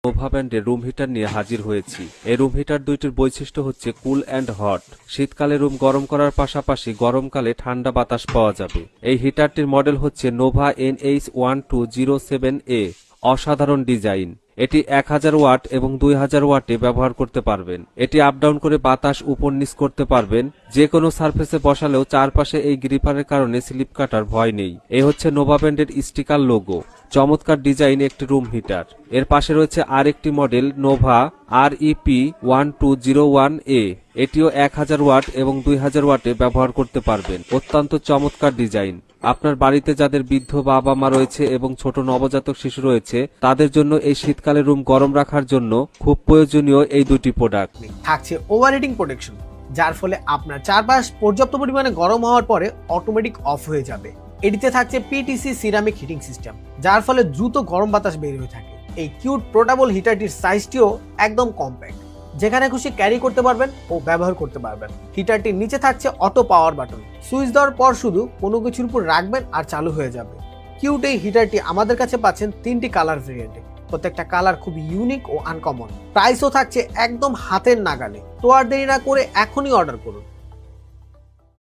Nova ব্র্যান্ডের room heater নিয়ে হাজির হয়েছি। এই রুম হিটার দুইটির বৈশিষ্ট্য হচ্ছে কুল অ্যান্ড হট। শীতকালে রুম গরম করার পাশাপাশি গরমকালে ঠান্ডা বাতাস পাওয়া যাবে। এই হিটারটির মডেল হচ্ছে নোভা NH1207A। অসাধারণ ডিজাইন। এটি 1000 ওয়াট এবং 2000 ওয়াটে ব্যবহার করতে পারবেন। এটি আপ ডাউন করে বাতাস উপর নিচ করতে পারবেন। যে কোনো সারফেসে বসালেও চারপাশে এই গ্রিপারের কারণে স্লিপ কাটার ভয় নেই। এই হচ্ছে নোভা ব্র্যান্ডের স্টিকার লোগো। চমৎকার ডিজাইন একটি রুম হিটার। এর পাশে রয়েছে আরেকটি মডেল নোভা REP1201A। এটিও 1000 ওয়াট এবং 2000 ওয়াটে ব্যবহার করতে পারবেন। অত্যন্ত চমৎকার ডিজাইন। আপনার বাড়িতে যাদের বৃদ্ধ বাবা মা রয়েছে এবং ছোট নবজাতক শিশু রয়েছে তাদের জন্য এই শীতকালে রুম গরম রাখার জন্য খুব প্রয়োজনীয় এই দুটি প্রোডাক্ট। থাকছে ওভারহিটিং প্রোটেকশন, যার ফলে আপনার চারপাশ পর্যাপ্ত পরিমাণে গরম হওয়ার পরে অটোমেটিক অফ হয়ে যাবে। এটিতে থাকছে PTC সিরামিক হিটিং সিস্টেম, যার ফলে দ্রুত গরম বাতাস বের হয়ে থাকে। এই কিউট পোর্টেবল হিটারটির সাইজটিও একদম কম্প্যাক্ট, যেখানে খুশি ক্যারি করতে পারবেন ও ব্যবহার করতে পারবেন। হিটারটির নিচে থাকছে অটো পাওয়ার বাটন। সুইচ দেওয়ার পর শুধু কোনো কিছুর উপর রাখবেন আর চালু হয়ে যাবে। কিউট এই হিটারটি আমাদের কাছে পাচ্ছেন 3টি কালার ভেরিয়েন্টে। প্রত্যেকটা কালার খুব ইউনিক ও আনকমন। প্রাইসও থাকছে একদম হাতের নাগালে। তো আর দেরি না করে এখনই অর্ডার করুন।